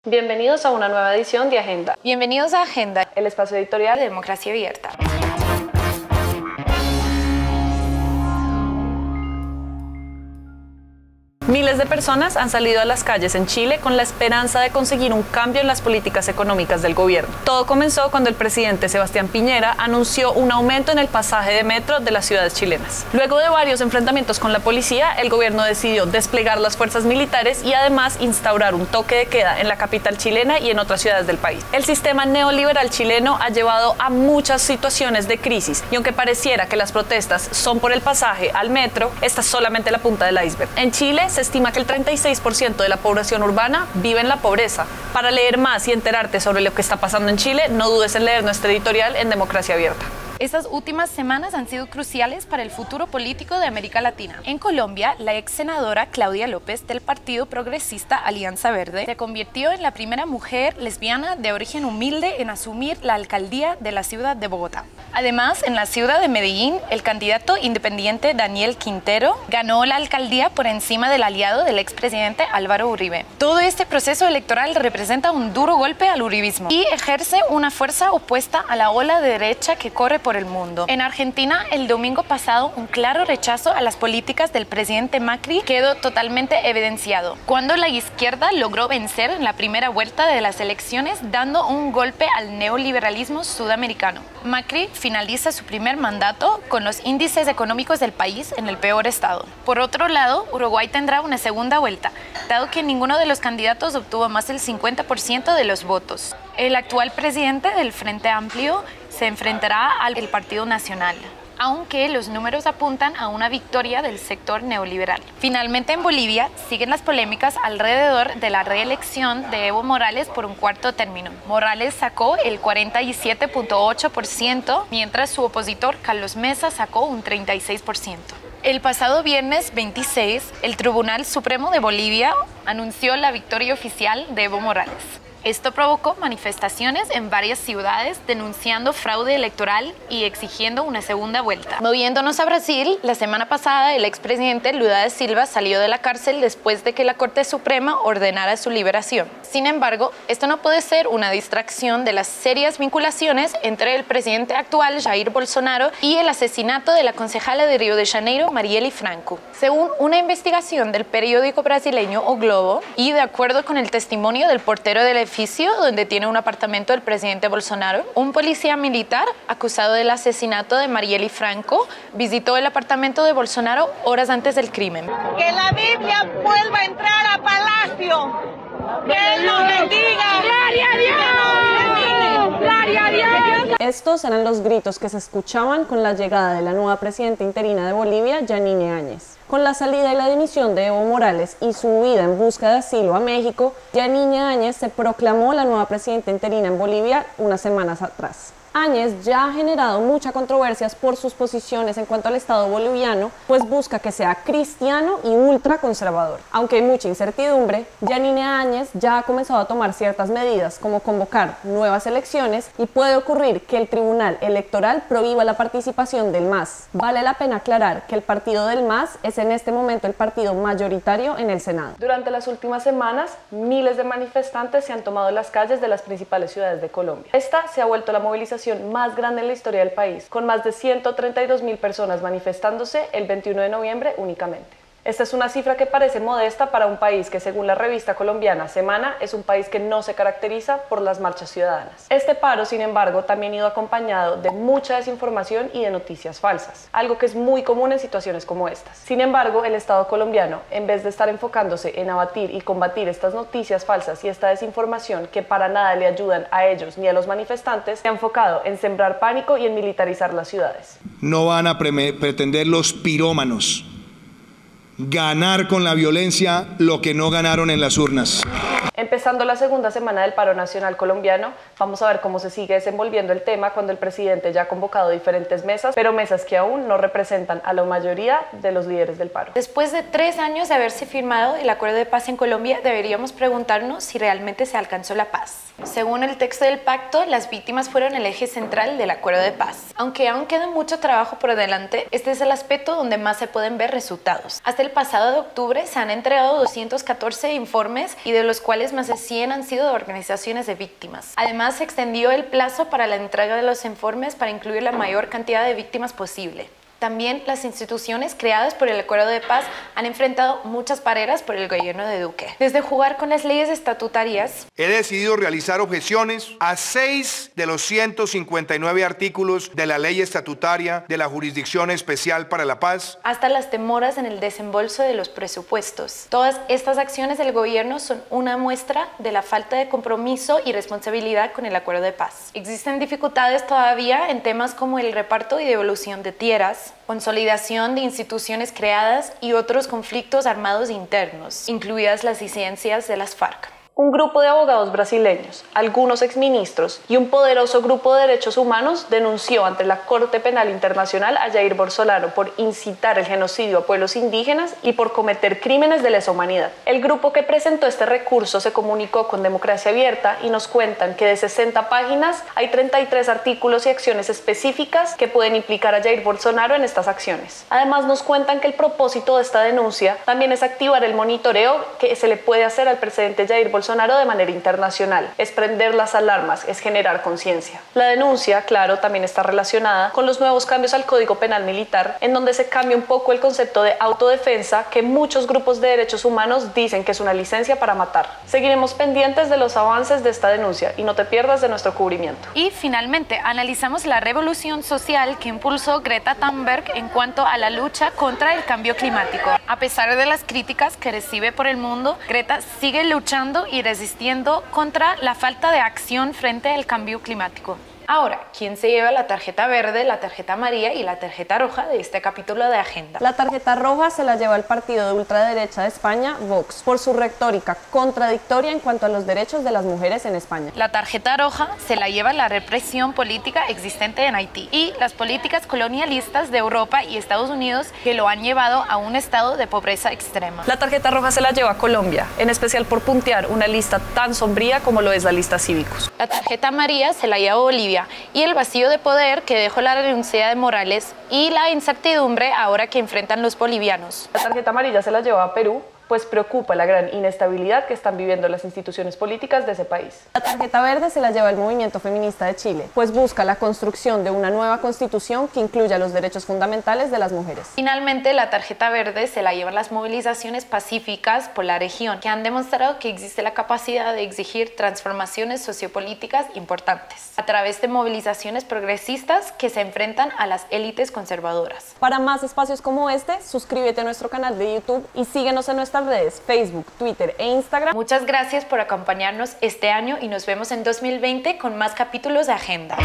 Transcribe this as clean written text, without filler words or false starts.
Bienvenidos a una nueva edición de Agenda. Bienvenidos a Agenda, el espacio editorial de Democracia Abierta. Miles de personas han salido a las calles en Chile con la esperanza de conseguir un cambio en las políticas económicas del gobierno. Todo comenzó cuando el presidente Sebastián Piñera anunció un aumento en el pasaje de metro de las ciudades chilenas. Luego de varios enfrentamientos con la policía, el gobierno decidió desplegar las fuerzas militares y además instaurar un toque de queda en la capital chilena y en otras ciudades del país. El sistema neoliberal chileno ha llevado a muchas situaciones de crisis y aunque pareciera que las protestas son por el pasaje al metro, esta es solamente la punta del iceberg. En Chile se estima que el 36% de la población urbana vive en la pobreza. Para leer más y enterarte sobre lo que está pasando en Chile, no dudes en leer nuestro editorial en Democracia Abierta. Estas últimas semanas han sido cruciales para el futuro político de América Latina. En Colombia, la ex senadora Claudia López del Partido Progresista Alianza Verde se convirtió en la primera mujer lesbiana de origen humilde en asumir la alcaldía de la ciudad de Bogotá. Además, en la ciudad de Medellín, el candidato independiente Daniel Quintero ganó la alcaldía por encima del aliado del expresidente Álvaro Uribe. Todo este proceso electoral representa un duro golpe al uribismo y ejerce una fuerza opuesta a la ola de derecha que corre por el mundo. En Argentina, el domingo pasado, un claro rechazo a las políticas del presidente Macri quedó totalmente evidenciado, cuando la izquierda logró vencer en la primera vuelta de las elecciones, dando un golpe al neoliberalismo sudamericano. Macri finaliza su primer mandato con los índices económicos del país en el peor estado. Por otro lado, Uruguay tendrá una segunda vuelta, dado que ninguno de los candidatos obtuvo más del 50% de los votos. El actual presidente del Frente Amplio se enfrentará al Partido Nacional, aunque los números apuntan a una victoria del sector neoliberal. Finalmente, en Bolivia siguen las polémicas alrededor de la reelección de Evo Morales por un cuarto término. Morales sacó el 47.8%, mientras su opositor Carlos Mesa sacó un 36%. El pasado viernes 26, el Tribunal Supremo de Bolivia anunció la victoria oficial de Evo Morales. Esto provocó manifestaciones en varias ciudades denunciando fraude electoral y exigiendo una segunda vuelta. Moviéndonos a Brasil, la semana pasada el expresidente Lula da Silva salió de la cárcel después de que la Corte Suprema ordenara su liberación. Sin embargo, esto no puede ser una distracción de las serias vinculaciones entre el presidente actual, Jair Bolsonaro, y el asesinato de la concejala de Río de Janeiro, Marielle Franco. Según una investigación del periódico brasileño O Globo, y de acuerdo con el testimonio del portero del edificio donde tiene un apartamento el presidente Bolsonaro, un policía militar acusado del asesinato de Marielle Franco visitó el apartamento de Bolsonaro horas antes del crimen. Que la Biblia vuelva a entrar a Palacio. Que Él nos bendiga. ¡Gloria a Dios! ¡Gloria a Dios! Estos eran los gritos que se escuchaban con la llegada de la nueva presidenta interina de Bolivia, Yanine Áñez. Con la salida y la dimisión de Evo Morales y su huida en busca de asilo a México, Yanine Áñez se proclamó la nueva presidenta interina en Bolivia unas semanas atrás. Áñez ya ha generado muchas controversias por sus posiciones en cuanto al Estado boliviano, pues busca que sea cristiano y ultraconservador. Aunque hay mucha incertidumbre, Yanine Áñez ya ha comenzado a tomar ciertas medidas, como convocar nuevas elecciones, y puede ocurrir que el Tribunal Electoral prohíba la participación del MAS. Vale la pena aclarar que el partido del MAS es en este momento el partido mayoritario en el Senado. Durante las últimas semanas, miles de manifestantes se han tomado las calles de las principales ciudades de Colombia. Esta se ha vuelto la movilización más grande en la historia del país, con más de 132.000 personas manifestándose el 21 de noviembre únicamente. Esta es una cifra que parece modesta para un país que, según la revista colombiana Semana, es un país que no se caracteriza por las marchas ciudadanas. Este paro, sin embargo, también ha ido acompañado de mucha desinformación y de noticias falsas, algo que es muy común en situaciones como estas. Sin embargo, el Estado colombiano, en vez de estar enfocándose en abatir y combatir estas noticias falsas y esta desinformación que para nada le ayudan a ellos ni a los manifestantes, se ha enfocado en sembrar pánico y en militarizar las ciudades. No van a pretender los pirómanos ganar con la violencia lo que no ganaron en las urnas. Empezando la segunda semana del paro nacional colombiano, vamos a ver cómo se sigue desenvolviendo el tema cuando el presidente ya ha convocado diferentes mesas, pero mesas que aún no representan a la mayoría de los líderes del paro. Después de 3 años de haberse firmado el acuerdo de paz en Colombia, deberíamos preguntarnos si realmente se alcanzó la paz. Según el texto del pacto, las víctimas fueron el eje central del acuerdo de paz. Aunque aún queda mucho trabajo por delante, este es el aspecto donde más se pueden ver resultados. Hasta el pasado de octubre se han entregado 214 informes y de los cuales cuales más de 100 han sido de organizaciones de víctimas. Además, se extendió el plazo para la entrega de los informes para incluir la mayor cantidad de víctimas posible. También las instituciones creadas por el Acuerdo de Paz han enfrentado muchas barreras por el gobierno de Duque. Desde jugar con las leyes estatutarias, he decidido realizar objeciones a 6 de los 159 artículos de la ley estatutaria de la Jurisdicción Especial para la Paz, hasta las demoras en el desembolso de los presupuestos. Todas estas acciones del gobierno son una muestra de la falta de compromiso y responsabilidad con el Acuerdo de Paz. Existen dificultades todavía en temas como el reparto y devolución de tierras, consolidación de instituciones creadas y otros conflictos armados internos, incluidas las disidencias de las FARC. Un grupo de abogados brasileños, algunos exministros y un poderoso grupo de derechos humanos denunció ante la Corte Penal Internacional a Jair Bolsonaro por incitar el genocidio a pueblos indígenas y por cometer crímenes de lesa humanidad. El grupo que presentó este recurso se comunicó con Democracia Abierta y nos cuentan que de 60 páginas hay 33 artículos y acciones específicas que pueden implicar a Jair Bolsonaro en estas acciones. Además nos cuentan que el propósito de esta denuncia también es activar el monitoreo que se le puede hacer al presidente Jair Bolsonaro de manera internacional, es prender las alarmas, es generar conciencia. La denuncia, claro, también está relacionada con los nuevos cambios al Código Penal Militar, en donde se cambia un poco el concepto de autodefensa que muchos grupos de derechos humanos dicen que es una licencia para matar. Seguiremos pendientes de los avances de esta denuncia y no te pierdas de nuestro cubrimiento. Y finalmente, analizamos la revolución social que impulsó Greta Thunberg en cuanto a la lucha contra el cambio climático. A pesar de las críticas que recibe por el mundo, Greta sigue luchando y resistiendo contra la falta de acción frente al cambio climático. Ahora, ¿quién se lleva la tarjeta verde, la tarjeta amarilla y la tarjeta roja de este capítulo de Agenda? La tarjeta roja se la lleva el partido de ultraderecha de España, Vox, por su retórica contradictoria en cuanto a los derechos de las mujeres en España. La tarjeta roja se la lleva la represión política existente en Haití y las políticas colonialistas de Europa y Estados Unidos que lo han llevado a un estado de pobreza extrema. La tarjeta roja se la lleva a Colombia, en especial por puntear una lista tan sombría como lo es la lista Cívicos. La tarjeta amarilla se la lleva a Bolivia y el vacío de poder que dejó la renuncia de Morales y la incertidumbre ahora que enfrentan los bolivianos. La tarjeta amarilla se la lleva a Perú, pues preocupa la gran inestabilidad que están viviendo las instituciones políticas de ese país. La tarjeta verde se la lleva el movimiento feminista de Chile, pues busca la construcción de una nueva constitución que incluya los derechos fundamentales de las mujeres. Finalmente, la tarjeta verde se la llevan las movilizaciones pacíficas por la región, que han demostrado que existe la capacidad de exigir transformaciones sociopolíticas importantes, a través de movilizaciones progresistas que se enfrentan a las élites conservadoras. Para más espacios como este, suscríbete a nuestro canal de YouTube y síguenos en nuestra redes Facebook, Twitter e Instagram. Muchas gracias por acompañarnos este año y nos vemos en 2020 con más capítulos de Agenda.